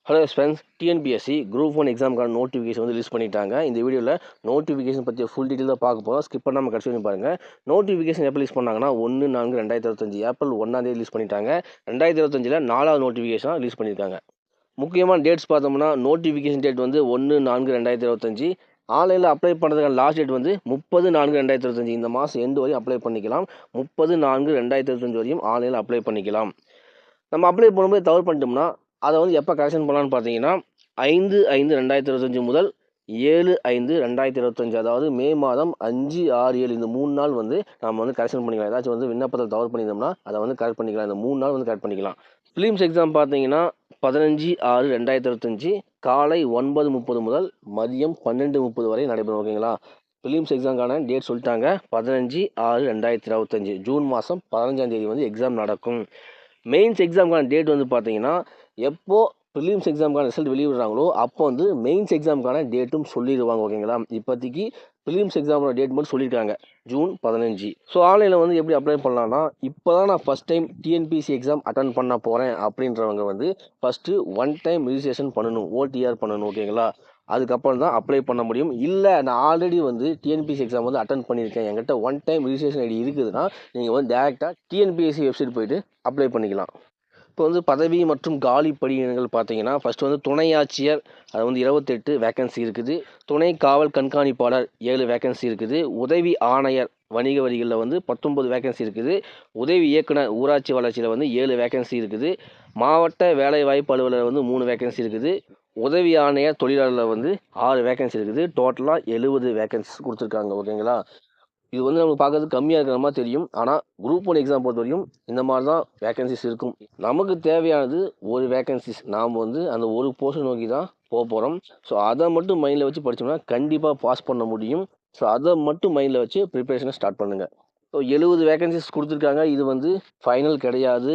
Hello friends, TNPSC group 1 எக்ஸாமுக்கான notification வந்து release பண்ணிட்டாங்க. இந்த வீடியோவில் நோட்டிஃபிகேஷன் பற்றி ஃபுல் டீட்டெயில் தான் பார்க்க போகிறோம். ஸ்கிப் பண்ணாமல் கடைசி வரைக்கும் பாருங்கள். நோட்டிஃபிகேஷன் எப்போ ரிலீஸ் பண்ணாங்கன்னா 1/4/2025 ஏப்ரல் 1 ரிலீஸ் பண்ணிட்டாங்க. 2025 4வது நோட்டிஃபிகேஷனாக ரிலீஸ் பண்ணியிருக்காங்க. முக்கியமான டேட்ஸ் பார்த்தோம்னா நோட்டிஃபிகேஷன் டேட் வந்து 1/4/2025. ஆன்லைனில் அப்ளை பண்ணுறதுக்கான லாஸ்ட் டேட் வந்து 30/4/2025. இந்த மாதம் எண்டு வரையும் அப்ளை பண்ணிக்கலாம். 30/4/2025 வரையும் ஆன்லைனில் அப்ளை பண்ணிக்கலாம். நம்ம அப்ளை பண்ணும்போது தவறு பண்ணிட்டோம்னா அதை வந்து எப்போ கரெக்ஷன் பண்ணலான்னு பார்த்தீங்கன்னா 5/5/2025 முதல் 7/5/2025, அதாவது மே மாதம் 5, 6, 7 இந்த 3 நாள் வந்து நம்ம வந்து கரெக்ஷன் பண்ணிக்கலாம். ஏதாச்சும் வந்து விண்ணப்பத்தில் தவறு பண்ணியிருந்தோம்னா அதை வந்து கரெக்ட் பண்ணிக்கலாம். இந்த 3 நாள் வந்து கரெக்ட் பண்ணிக்கலாம். ஃபிலிம்ஸ் எக்ஸாம் பார்த்தீங்கன்னா 15/6/2025 காலை 9:30 முதல் மதியம் 12:30 வரை நடைபெறும். ஓகேங்களா? ஃபிலிம்ஸ் எக்ஸாமுக்கான டேட் சொல்லிட்டாங்க. 15/6/2025 ஜூன் மாதம் 15ஆம் தேதி வந்து எக்ஸாம் நடக்கும். மெயின்ஸ் எக்ஸாமுக்கான டேட் வந்து பார்த்தீங்கன்னா எப்போ ப்ரிலிம்ஸ் எக்ஸாமுக்கான ரிசல்ட் வெளியிடுறாங்களோ அப்போ வந்து மெயின்ஸ் எக்ஸாமுக்கான டேட்டும் சொல்லிடுவாங்க. ஓகேங்களா? இப்போதைக்கு ப்ரிலிம்ஸ் எக்ஸாமோட டேட் மட்டும் சொல்லியிருக்காங்க, ஜூன் 15. ஸோ ஆன்லைனில் வந்து எப்படி அப்ளை பண்ணலான்னா, இப்போ தான் நான் first time TNPSC exam attend பண்ண போகிறேன் அப்படின்றவங்க வந்து ஃபஸ்ட்டு 1 டைம் ரிஜிஸ்ட்ரேஷன் பண்ணணும், ஓடிஆர் பண்ணணும். ஓகேங்களா? அதுக்கப்புறம் தான் அப்ளை பண்ண முடியும். இல்லை நான் ஆல்ரெடி வந்து டிஎன்பிஎஸ்சி எக்ஸாம் வந்து அட்டன் பண்ணியிருக்கேன், என்கிட்ட 1 டைம் ரிஜிஸ்ட்ரேஷன் ஐடி இருக்குதுன்னா நீங்கள் வந்து டேரெக்டாக டிஎன்பிஎஸ்சி வெப்சைட் போய்ட்டு அப்ளை பண்ணிக்கலாம். இப்போ வந்து பதவி மற்றும் காலி பணியிடங்கள் பார்த்தீங்கன்னா ஃபஸ்ட்டு வந்து துணை ஆட்சியர், அது வந்து 28 வேக்கன்சி இருக்குது. துணை காவல் கண்காணிப்பாளர் 7 வேக்கன்சி இருக்குது. உதவி ஆணையர் வணிக வரிகளில் வந்து 19 வேக்கன்சி இருக்குது. உதவி இயக்குனர் ஊராட்சி வளர்ச்சியில் வந்து 7 வேக்கன்சி இருக்குது. மாவட்ட வேலைவாய்ப்பு அலுவலர் வந்து 3 வேக்கன்சி இருக்குது. உதவி ஆணையர் தொழிலாளர் வந்து 6 வேக்கன்சி இருக்குது. டோட்டலாக 70 வேக்கன்சிஸ் கொடுத்துருக்காங்க. ஓகேங்களா? இது வந்து நமக்கு பார்க்கறதுக்கு கம்மியாக இருக்கிற மாதிரி தெரியும், ஆனால் குரூப் 1 எக்ஸாம் பொறுத்த வரையும் இந்த மாதிரி தான் வேக்கன்சிஸ் இருக்கும். நமக்கு தேவையானது ஒரு வேக்கன்சிஸ், நாம் வந்து அந்த ஒரு போர்ஷன் நோக்கி தான் போக போகிறோம். ஸோ அதை மட்டும் மைண்டில் வச்சு படித்தோம்னா கண்டிப்பாக பாஸ் பண்ண முடியும். ஸோ அதை மட்டும் மைண்டில் வச்சு ப்ரிப்பரேஷனை ஸ்டார்ட் பண்ணுங்கள். ஸோ 70 வேகன்சிஸ் கொடுத்துருக்காங்க. இது வந்து ஃபைனல் கிடையாது.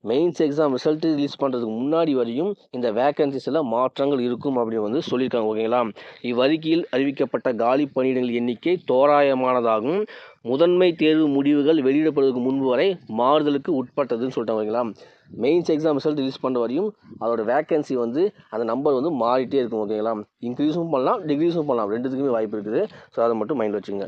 மெயின்ஸ் எக்ஸாம் ரிசல்ட்டு ரிலீஸ் பண்ணுறதுக்கு முன்னாடி வரையும் இந்த வேகன்சிஸில் மாற்றங்கள் இருக்கும் அப்படின்னு வந்து சொல்லியிருக்காங்க. ஓகேங்களா? இவ்வறிக்கையில் அறிவிக்கப்பட்ட காலி பணியிடங்கள் எண்ணிக்கை தோராயமானதாகும். முதன்மை தேர்வு முடிவுகள் வெளியிடப்படுவதற்கு முன்பு வரை மாறுதலுக்கு உட்பட்டதுன்னு சொல்லிட்டாங்க. ஓகேங்களா? மெயின்ஸ் எக்ஸாம் ரிசல்ட் ரிலீஸ் பண்ணுற வரையும் அதோட வேகன்சி வந்து அந்த நம்பர் வந்து மாறிட்டே இருக்கும். ஓகேங்களா? இன்க்ரீஸும் பண்ணலாம், டிக்ரீஸும் பண்ணலாம், ரெண்டுத்துக்குமே வாய்ப்பு இருக்குது. ஸோ அதை மட்டும் மைண்ட் வச்சுங்க.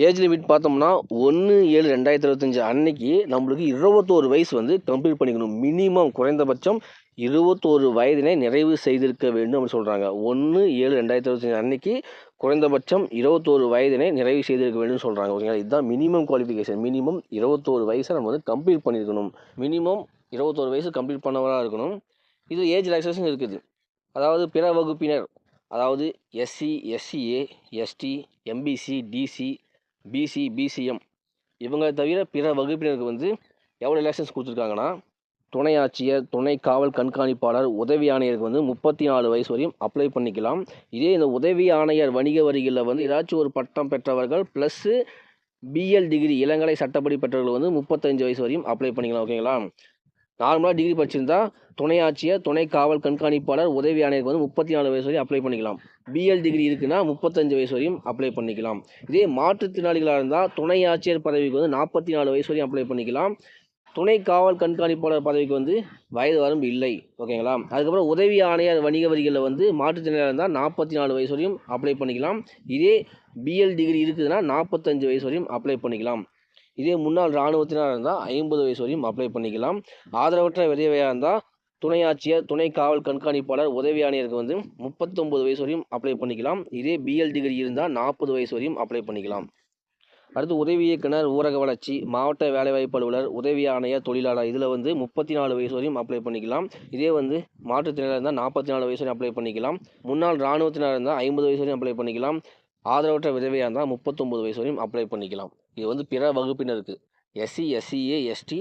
ஏஜ் லிமிட் பார்த்தோம்னா 1/7/2025 அன்னைக்கு நம்மளுக்கு 21 வயசு வந்து கம்ப்ளீட் பண்ணிக்கணும். மினிமம் குறைந்தபட்சம் 21 வயதினை நிறைவு செய்திருக்க வேண்டும் அப்படின்னு சொல்கிறாங்க. 1/7/2025 அன்னைக்கு குறைந்தபட்சம் 21 வயதினை நிறைவு செய்திருக்க வேண்டும் சொல்கிறாங்க. ஓகேங்களா? இதுதான் மினிமம் குவாலிஃபிகேஷன். மினிமம் 21 வயசை நம்ம வந்து கம்ப்ளீட் பண்ணியிருக்கணும். மினிமம் 21 வயசு கம்ப்ளீட் பண்ணவராக இருக்கணும். இது ஏஜ் ரிலாக்ஸேஷன் இருக்குது. அதாவது பிற வகுப்பினர், அதாவது SC, SCA, ST, MBC, DC, BC, BCM இவங்களை தவிர பிற வகுப்பினருக்கு வந்து எவ்வளோ ரிலாக்ஸேஷன் கொடுத்துருக்காங்கன்னா, துணை ஆட்சியர், துணை காவல் கண்காணிப்பாளர், உதவி ஆணையருக்கு வந்து 34 வயசு வரையும் அப்ளை பண்ணிக்கலாம். இதே இந்த உதவி ஆணையர் வணிக வரிகளில் வந்து ஏதாச்சும் ஒரு பட்டம் பெற்றவர்கள் ப்ளஸ்ஸு பிஎல் டிகிரி இளங்கலை சட்டப்படி பெற்றவர்கள் வந்து 35 வயசு வரையும் அப்ளை பண்ணிக்கலாம். ஓகேங்களா? நார்மலாக டிகிரி படிச்சிருந்தா துணை ஆட்சியர், துணை காவல் கண்காணிப்பாளர், உதவி ஆணையருக்கு வந்து 34 வயசு வரையும் அப்ளை பண்ணிக்கலாம். பிஎல் டிகிரி இருக்குன்னா 35 வயசு வரையும் அப்ளை பண்ணிக்கலாம். இதே மாற்றுத்திறனாளிகளாக இருந்தால் துணை ஆட்சியர் பதவிக்கு வந்து 44 வயசு வரையும் அப்ளை பண்ணிக்கலாம். துணை காவல் கண்காணிப்பாளர் பதவிக்கு வந்து வயது வரம்பு இல்லை. ஓகேங்களா? அதுக்கப்புறம் உதவி ஆணையர் வணிக வரிகளில் வந்து மாற்றுத்திறனாளியாக இருந்தால் 44 வயசு வரையும் அப்ளை பண்ணிக்கலாம். இதே பிஎல் டிகிரி இருக்குதுன்னா 45 வயசு வரையும் அப்ளை பண்ணிக்கலாம். இதே முன்னாள் இராணுவத்தினராக இருந்தால் 50 வயசு வரையும் அப்ளை பண்ணிக்கலாம். ஆதரவற்ற விதவையாக இருந்தால் துணை ஆட்சியர், துணை காவல் கண்காணிப்பாளர், உதவி ஆணையருக்கு வந்து 39 வயசு வரையும் அப்ளை பண்ணிக்கலாம். இதே பிஎல் டிகிரி இருந்தால் 40 வயசு வரையும் அப்ளை பண்ணிக்கலாம். அடுத்து உதவி இயக்குனர், ஊரக வளர்ச்சி, மாவட்ட வேலைவாய்ப்பு அலுவலர், உதவி ஆணையர், தொழிலாளர் இதில் வந்து 34 வயசு வரையும் அப்ளை பண்ணிக்கலாம். இதே வந்து மாற்றுத்திறனாக இருந்தால் 44 வயசு வரையும் அப்ளை பண்ணிக்கலாம். முன்னாள் இராணுவத்தினராக இருந்தால் 50 வயசு வரையும் அப்ளை பண்ணிக்கலாம். ஆதரவற்ற விதவையாக இருந்தால் 39 வயசு வரையும் அப்ளை பண்ணிக்கலாம். இது வந்து பிற வகுப்பினருக்கு SC, SCA, ST,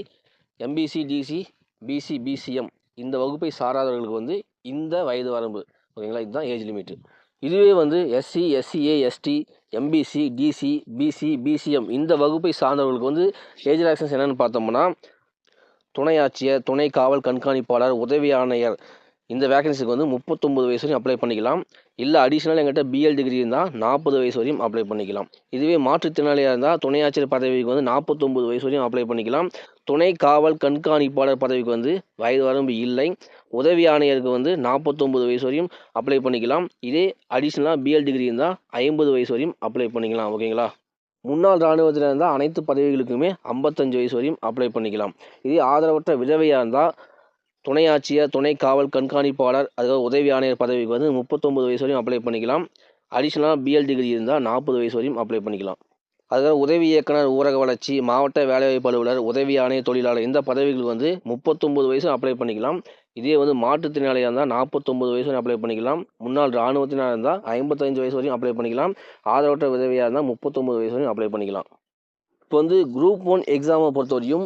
MBC, DC, BC, BCM இந்த வகுப்பை சாராதவர்களுக்கு வந்து இந்த வயது வரம்பு. ஓகேங்களா? இதுதான் ஏஜ் லிமிட்டு. இதுவே வந்து SC, SCA, ST, MBC, DC, BC, BCM இந்த வகுப்பை சார்ந்தவர்களுக்கு வந்து ஏஜ் ரிலாக்ஸேஷன் என்னென்னு பார்த்தோம்னா, துணை ஆட்சியர், துணை காவல் கண்காணிப்பாளர், உதவி ஆணையர் இந்த வேகன்சிக்கு வந்து 39 வயசு வரையும் அப்ளை பண்ணிக்கலாம். இல்லை அடிஷ்னல் எங்கிட்ட பிஎல் டிகிரி இருந்தால் 40 வயசு வரையும் அப்ளை பண்ணிக்கலாம். இதுவே மாற்றுத்திறனாளியாக இருந்தால் துணை ஆட்சியர் பதவிக்கு வந்து 49 வயசு வரையும் அப்ளை பண்ணிக்கலாம். துணை காவல் கண்காணிப்பாளர் பதவிக்கு வந்து வயது வரம்பு இல்லை. உதவி ஆணையருக்கு வந்து 49 வயசு வரையும் அப்ளை பண்ணிக்கலாம். இதே அடிஷ்னலாக பிஎல் டிகிரி இருந்தால் 50 வயசு வரையும் அப்ளை பண்ணிக்கலாம். ஓகேங்களா? முன்னாள் இராணுவத்தில் இருந்தால் அனைத்து பதவிகளுக்குமே 55 வயசு வரையும் அப்ளை பண்ணிக்கலாம். இதே ஆதரவற்ற விதவையாக இருந்தால் துணை ஆட்சியர், துணை காவல் கண்காணிப்பாளர், அதாவது உதவி ஆணையர் பதவிக்கு வந்து 39 வயசு வரையும் அப்ளை பண்ணிக்கலாம். அடிஷ்னலாக பிஎல் டிகிரி இருந்தால் 40 வயசு வரையும் அப்ளை பண்ணிக்கலாம். அதாவது உதவி இயக்குனர், ஊரக வளர்ச்சி, மாவட்ட வேலைவாய்ப்பு அலுவலர், உதவி ஆணையர், தொழிலாளர் இந்த பதவிகளுக்கு வந்து 39 வயசு அப்ளை பண்ணிக்கலாம். இதே வந்து மாற்றுத்திறனாளியாக இருந்தால் 49 வயசு வரையும் அப்ளை பண்ணிக்கலாம். முன்னாள் இராணுவத்தினர் இருந்தால் 55 வயசு வரையும் அப்ளை பண்ணிக்கலாம். ஆதரவற்ற விதவையாக இருந்தால் 39 வயசு வரையும் அப்ளை பண்ணிக்கலாம். இப்போ வந்து குரூப் 1 எக்ஸாமை பொறுத்தவரையும்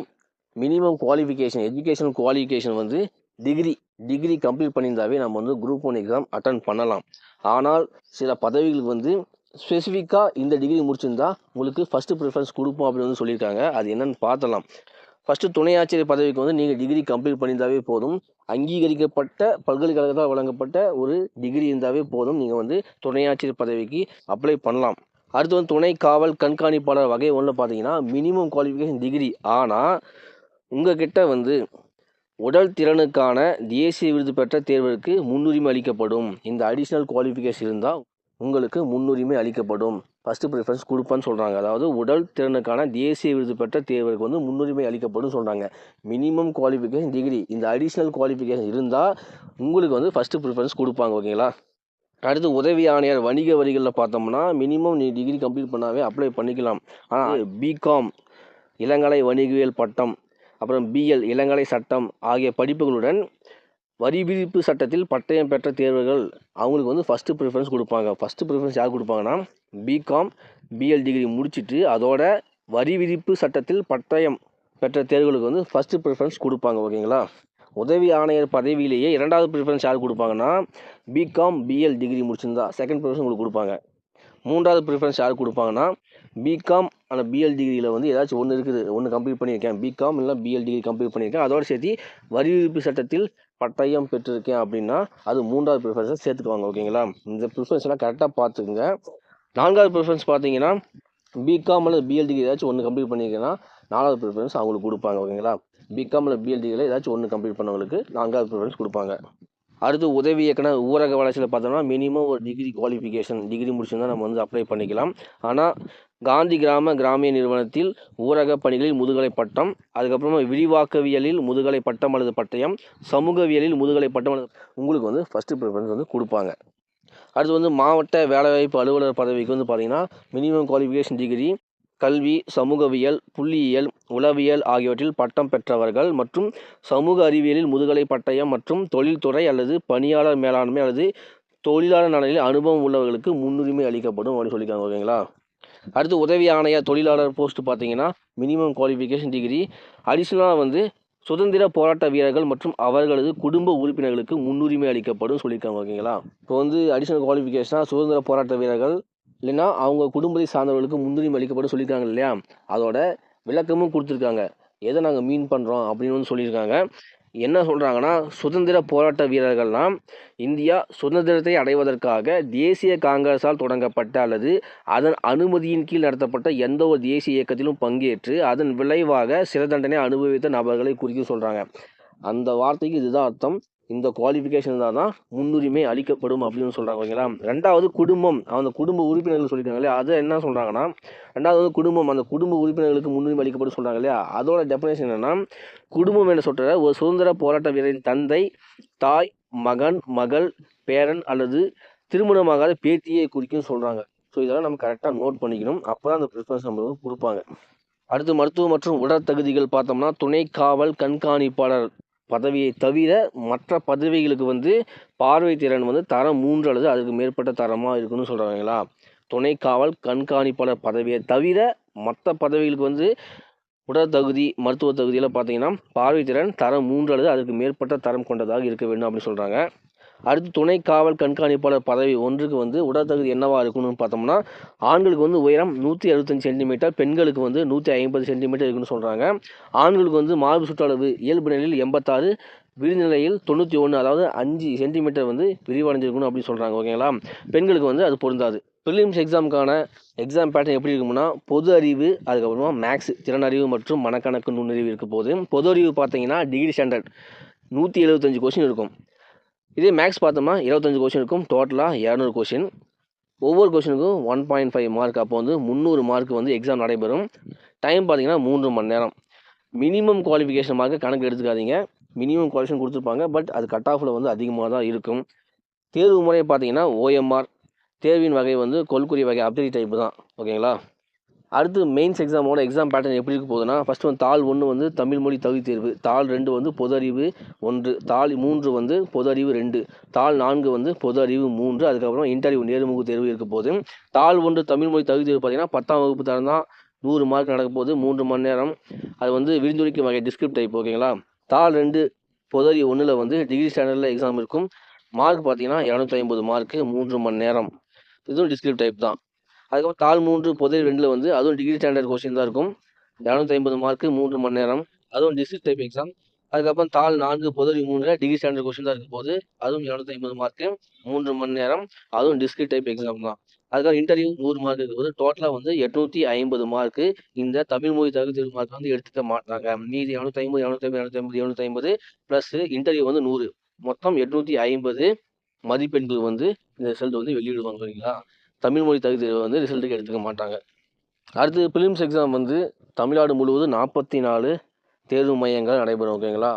மினிமம் குவாலிஃபிகேஷன், எஜுகேஷன் குவாலிஃபிகேஷன் வந்து டிகிரி கம்ப்ளீட் பண்ணியிருந்தாவே நம்ம வந்து குரூப் 1 எக்ஸாம் அட்டன் பண்ணலாம். ஆனால் சில பதவிகளுக்கு வந்து ஸ்பெசிஃபிக்காக இந்த டிகிரி முடிச்சிருந்தா உங்களுக்கு ஃபஸ்ட்டு ப்ரிஃபரன்ஸ் கொடுப்போம் அப்படின்னு வந்து சொல்லியிருக்காங்க. அது என்னன்னு பார்த்தலாம். ஃபஸ்ட்டு துணை ஆட்சியர் பதவிக்கு வந்து நீங்கள் டிகிரி கம்ப்ளீட் பண்ணியிருந்தாவே போதும். அங்கீகரிக்கப்பட்ட பல்கலைக்கழகத்தால் வழங்கப்பட்ட ஒரு டிகிரி இருந்தாவே போதும். நீங்கள் வந்து துணை ஆட்சியர் பதவிக்கு அப்ளை பண்ணலாம். அடுத்து வந்து துணை காவல் கண்காணிப்பாளர் வகை 1 பார்த்தீங்கன்னா மினிமம் குவாலிஃபிகேஷன் டிகிரி. ஆனால் உங்ககிட்ட வந்து உடல் திறனுக்கான தேசிய விருது பெற்ற தேர்வுக்கு முன்னுரிமை அளிக்கப்படும். இந்த அடிஷ்னல் குவாலிஃபிகேஷன் இருந்தால் உங்களுக்கு முன்னுரிமை அளிக்கப்படும். ஃபஸ்ட்டு ப்ரிஃபரன்ஸ் கொடுப்பேன்னு சொல்கிறாங்க. அதாவது உடல் திறனுக்கான தேசிய விருது பெற்ற தேர்வுக்கு வந்து முன்னுரிமை அளிக்கப்படும் சொல்கிறாங்க. மினிமம் குவாலிஃபிகேஷன் டிகிரி, இந்த அடிஷ்னல் குவாலிஃபிகேஷன் இருந்தால் உங்களுக்கு வந்து ஃபஸ்ட்டு ப்ரிஃபரன்ஸ் கொடுப்பாங்க. ஓகேங்களா? அடுத்து உதவி ஆணையர் வணிக வரிகளில் பார்த்தோம்னா மினிமம் நீ டிகிரி கம்ப்ளீட் பண்ணாவே அப்ளை பண்ணிக்கலாம். ஆனால் பிகாம் இளங்கலை வணிகவியல் பட்டம், அப்புறம் பிஎல் இளங்கலை சட்டம் ஆகிய படிப்புகளுடன் வரி விதிப்பு சட்டத்தில் பட்டயம் பெற்ற தேர்வுகள் அவங்களுக்கு வந்து ஃபஸ்ட்டு ப்ரிஃபரன்ஸ் கொடுப்பாங்க. ஃபஸ்ட்டு ப்ரிஃபரன்ஸ் யார் கொடுப்பாங்கன்னா பிகாம் பிஎல் டிகிரி முடிச்சுட்டு அதோட வரி விதிப்பு சட்டத்தில் பட்டயம் பெற்ற தேர்வுகளுக்கு வந்து ஃபஸ்ட்டு ப்ரிஃபரன்ஸ் கொடுப்பாங்க. ஓகேங்களா? உதவி ஆணையர் பதவியிலேயே 2வது ப்ரிஃபரன்ஸ் யார் கொடுப்பாங்கன்னா பிகாம் பிஎல் டிகிரி முடிச்சிருந்தா செகண்ட் ப்ரிஃபரன்ஸ் உங்களுக்கு கொடுப்பாங்க. 3வது ப்ரிஃபரன்ஸ் யார் கொடுப்பாங்கன்னா பிகாம் அந்த பிஎல் டிகிரியில் வந்து ஏதாச்சும் ஒன்று இருக்குது, ஒன்று கம்ப்ளீட் பண்ணியிருக்கேன், பிகாம் இல்லை பிஎல் டிகிரி கம்ப்ளீட் பண்ணியிருக்கேன், அதோடு சேர்த்து வரி விதிப்பு சட்டத்தில் பட்டயம் பெற்றிருக்கேன் அப்படின்னா அது 3வது ப்ரிஃபரன்ஸை சேர்த்துக்குவாங்க. ஓகேங்களா? இந்த ப்ரிஃபரன்ஸ் எல்லாம் கரெக்டாக பார்த்துக்குங்க. 4வது ப்ரிஃபரன்ஸ் பார்த்தீங்கன்னா பிகாம் அல்லது பிஎல் டிகிரி ஏதாச்சும் ஒன்று கம்ப்ளீட் பண்ணியிருக்கேன்னா 4வது ப்ரிஃபரன்ஸ் அவங்களுக்கு கொடுப்பாங்க. ஓகேங்களா? பிகாம் இல்லை பிஎல் டிகிரியில் ஏதாச்சும் ஒன்று கம்ப்ளீட் பண்ணவங்களுக்கு 4வது ப்ரிஃபரன்ஸ் கொடுப்பாங்க. அடுத்து உதவி இயக்குனர் ஊரக வளர்ச்சியில் பார்த்தோம்னா மினிமம் ஒரு டிகிரி குவாலிஃபிகேஷன் டிகிரி முடிச்சிருந்தால் நம்ம வந்து அப்ளை பண்ணிக்கலாம். ஆனால் காந்தி கிராமிய நிறுவனத்தில் ஊரக பணிகளில் முதுகலை பட்டம், அதுக்கப்புறமா விரிவாக்கவியலில் முதுகலை பட்டம் அல்லது பட்டயம், சமூகவியலில் முதுகலை பட்டம் உங்களுக்கு வந்து ஃபஸ்ட்டு ப்ரிஃபரன்ஸ் வந்து கொடுப்பாங்க. அடுத்து வந்து மாவட்ட வேலைவாய்ப்பு அலுவலர் பதவிக்கு வந்து பார்த்திங்கன்னா மினிமம் குவாலிஃபிகேஷன் டிகிரி கல்வி, சமூகவியல், புள்ளியியல், உளவியல் ஆகியவற்றில் பட்டம் பெற்றவர்கள் மற்றும் சமூக அறிவியலில் முதுகலை பட்டயம் மற்றும் தொழில்துறை அல்லது பணியாளர் மேலாண்மை அல்லது தொழிலாளர் நலனில் அனுபவம் உள்ளவர்களுக்கு முன்னுரிமை அளிக்கப்படும் அப்படின்னு சொல்லியிருக்காங்க. ஓகேங்களா? அடுத்து உதவி ஆணையர் தொழிலாளர் போஸ்ட் பார்த்தீங்கன்னா மினிமம் குவாலிஃபிகேஷன் டிகிரி. அடிஷ்னலாக வந்து சுதந்திர போராட்ட வீரர்கள் மற்றும் அவர்களது குடும்ப உறுப்பினர்களுக்கு முன்னுரிமை அளிக்கப்படும் சொல்லியிருக்காங்க. ஓகேங்களா? இப்போ வந்து அடிஷ்னல் குவாலிஃபிகேஷனாக சுதந்திர போராட்ட வீரர்கள் இல்லைன்னா அவங்க குடும்பத்தை சார்ந்தவர்களுக்கு முன்னுரிமை அளிக்கப்படும் சொல்லியிருக்காங்க இல்லையா? அதோட விளக்கமும் கொடுத்துருக்காங்க. எதை நாங்கள் மீன் பண்ணுறோம் அப்படின்னு வந்து சொல்லியிருக்காங்க. என்ன சொல்கிறாங்கன்னா சுதந்திர போராட்ட வீரர்கள்லாம் இந்தியா சுதந்திரத்தை அடைவதற்காக தேசிய காங்கிரஸால் தொடங்கப்பட்ட அல்லது அதன் அனுமதியின் கீழ் நடத்தப்பட்ட எந்த ஒரு தேசிய இயக்கத்திலும் பங்கேற்று அதன் விளைவாக சிறை தண்டனை அனுபவித்த நபர்களை குறிக்கும் சொல்கிறாங்க. அந்த வார்த்தைக்கு இதுதான் அர்த்தம். இந்த குவாலிஃபிகேஷன் தான் முன்னுரிமை அளிக்கப்படும் அப்படின்னு சொல்கிறாங்க. ஓகேங்களா? 2வது குடும்பம், அந்த குடும்ப உறுப்பினர்கள் சொல்லியிருக்காங்க இல்லையா? அதை என்ன சொல்கிறாங்கன்னா 2வது வந்து குடும்பம், அந்த குடும்ப உறுப்பினர்களுக்கு முன்னுரிமை அளிக்கப்படும் சொல்கிறாங்க இல்லையா? அதோட டெஃபினேஷன் என்னென்னா குடும்பம் என்று சொல்கிற ஒரு சுதந்திர போராட்ட வீரரின் தந்தை, தாய், மகன், மகள், பேரன் அல்லது திருமணமாகாத பேத்தியை குறிக்கும் சொல்கிறாங்க. ஸோ இதெல்லாம் நம்ம கரெக்டாக நோட் பண்ணிக்கணும். அப்போ தான் அந்த ப்ரிஃபரன்ஸ் நம்மளுக்கு கொடுப்பாங்க. அடுத்து மருத்துவ மற்றும் உடற்தகுதிகள் பார்த்தோம்னா துணை காவல் கண்காணிப்பாளர் பதவியை தவிர மற்ற பதவிகளுக்கு வந்து பார்வை திறன் வந்து தரம் 3 அல்லது அதுக்கு மேற்பட்ட தரமாக இருக்குன்னு சொல்கிறாங்களா? துணை காவல் கண்காணிப்பாளர் பதவியை தவிர மற்ற பதவிகளுக்கு வந்து உடற்தகுதி மருத்துவ தகுதியில் பார்த்தீங்கன்னா பார்வை திறன் தரம் 3 அல்லது அதுக்கு மேற்பட்ட தரம் கொண்டதாக இருக்க வேண்டும் அப்படின்னு சொல்கிறாங்க. அடுத்து துணை காவல் கண்காணிப்பாளர் பதவி 1க்கு வந்து உடற்தகுதி என்னவாக இருக்கணும்னு பார்த்தோம்னா ஆண்களுக்கு வந்து உயரம் 165 சென்டிமீட்டர், பெண்களுக்கு வந்து 150 சென்டிமீட்டர் இருக்குன்னு சொல்கிறாங்க. ஆண்களுக்கு வந்து மார்பு சுற்றளவு இயல்பு நிலையில் 86, விரிநிலையில் 91 அதாவது 5 சென்டிமீட்டர் வந்து விரிவடைஞ்சிருக்கணும் அப்படின்னு சொல்கிறாங்க ஓகேங்களா. பெண்களுக்கு வந்து அது பொருந்தாது. ப்ரிலிம்ஸ் எக்ஸாமுக்கான எக்ஸாம் பேட்டர்ன் எப்படி இருக்கும்னா பொது அறிவு, அதுக்கப்புறமா மேக்ஸ் திறனறிவு மற்றும் மனக்கணக்கு நுண்ணறிவு இருக்க போது. பொது அறிவு பார்த்தீங்கன்னா டிகிரி ஸ்டாண்டர்ட் 175 கொஸ்டின் இருக்கும். இதே மேக்ஸ் பார்த்தோம்னா 25 கொஸ்டின் இருக்கும். டோட்டலாக 200 கொஸ்டின். ஒவ்வொரு கொஸ்டினுக்கும் 1.5 மார்க். அப்போ வந்து 300 மார்க் வந்து எக்ஸாம் நடைபெறும். டைம் பார்த்தீங்கன்னா 3 மணி நேரம். மினிமம் குவாலிஃபிகேஷன் மார்க்கு கணக்கு எடுத்துக்காதீங்க. மினிமம் குவாலிஃபிகேஷன் கொடுத்துருப்பாங்க, பட் அது கட் ஆஃபில் வந்து அதிகமாக தான் இருக்கும். தேர்வு முறை பார்த்தீங்கன்னா OMR. தேர்வின் வகை வந்து கொள்குறி வகை அப்ஜெக்டிவ் டைப்பு தான் ஓகேங்களா. அடுத்து மெயின்ஸ் எக்ஸாமோட எக்ஸாம் பேட்டர்ன் எப்படி இருக்க போகுதுன்னா, ஃபஸ்ட்டு வந்து தாள் 1 வந்து தமிழ் மொழி தகுதி தேர்வு, தாள் 2 வந்து பொது அறிவு 1, தாள் 3 வந்து பொது அறிவு 2, தாள் 4 வந்து பொது அறிவு 3, அதுக்கப்புறம் இன்டர்வியூ நேர்முக தேர்வு இருக்க போது. தாள் 1 தமிழ் மொழி தகுதி தேர்வு பார்த்தீங்கன்னா 10ஆம் வகுப்பு தரம் தான். 100 மார்க் நடக்க போது, 3 மணி நேரம். அது வந்து விரிந்துரைக்கும் வகை டிஸ்கிரிப்ட் டைப் ஓகேங்களா. தாள் 2 பொது அறிவு 1ல் வந்து டிகிரி ஸ்டாண்டர்டில் எக்ஸாம் இருக்கும். மார்க் பார்த்தீங்கன்னா 250 மார்க்கு, 3 மணி நேரம். இதுவும் டிஸ்கிரிப்ட் டைப் தான். அதுக்கப்புறம் தாள் 3 பொது அறிவு 2ல் வந்து அதுவும் டிகிரி ஸ்டாண்டர்ட் கொஸ்டின் தான் இருக்கும். 250 மார்க்கு, 3 மணி நேரம். அதுவும் டிஸ்ட்ரிக்ட் டைப் எக்ஸாம். அதுக்கப்புறம் தாள் 4 பொது அறிவு 3ல் டிகிரி ஸ்டாண்டர்ட் கொஸ்டின் தான் இருக்கும் போது, அதுவும் 250 மார்க்கு, 3 மணி நேரம். அதுவும் டிஸ்ட்ரிக்ட் டைப் எக்ஸாம் தான். அதுக்கப்புறம் இன்டர்வியூ 100 மார்க் இருக்கும்போது டோட்டலாக வந்து 850 மார்க்கு. இந்த தமிழ் மொழி தகுதி தேர்வு மார்க் வந்து எடுத்துக்க மாட்டாங்க. மீதி 250 250 250 250 ப்ளஸ் இன்டர்வியூ வந்து 100, மொத்தம் 850 மதிப்பெண்கள் வந்து இந்த ரிசல்ட் வந்து வெளியிடுவாங்க சரிங்களா. தமிழ் மொழி தகுதி தேர்வு வந்து ரிசல்ட்டுக்கு எடுத்துக்க மாட்டாங்க. அடுத்து ப்ரிலிம்ஸ் எக்ஸாம் வந்து தமிழ்நாடு முழுவதும் 44 தேர்வு மையங்கள் நடைபெறும் ஓகேங்களா.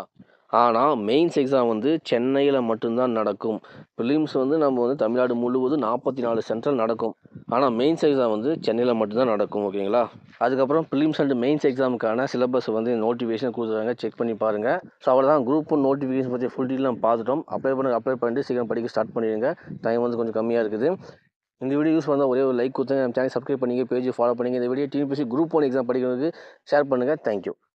ஆனால் மெயின்ஸ் எக்ஸாம் வந்து சென்னையில் மட்டும்தான் நடக்கும். ப்ரிலிம்ஸ் வந்து நம்ம வந்து தமிழ்நாடு முழுவதும் 44 சென்ட்ரல் நடக்கும். ஆனால் மெயின்ஸ் எக்ஸாம் வந்து சென்னையில் மட்டும்தான் நடக்கும் ஓகேங்களா. அதுக்கப்புறம் ப்ரிலிம்ஸ் அண்ட் மெயின்ஸ் எக்ஸாமுக்கான சிலபஸ் வந்து நோட்டிஃபிகேஷன் கொடுத்துருக்காங்க, செக் பண்ணி பாருங்கள். ஸோ அவ்வளோதான், குரூப் 1 நோட்டிஃபிகேஷன் பற்றி ஃபுல் டீட்டெயில் நம்ம பார்த்துட்டோம். அப்ளை பண்ணிட்டு சீக்கிரம் படிக்க ஸ்டார்ட் பண்ணிடுங்க. டைம் வந்து கொஞ்சம் கம்மியாக இருக்குது. இந்த வீடியோ யூஸ் பண்ணால் ஒரே ஒரு லைக் கொடுத்துங்க, நம்ம சேனல் சப்ஸ்கிரைப் பண்ணிங்க, பேஜ் ஃபாலோ பண்ணிங்க. இந்த வீடியோ டிஎன்பிஎஸ்சி குரூப் 1 எக்ஸாம் படிக்கிறதுக்கு ஷேர் பண்ணுங்கள். தேங்க்யூ.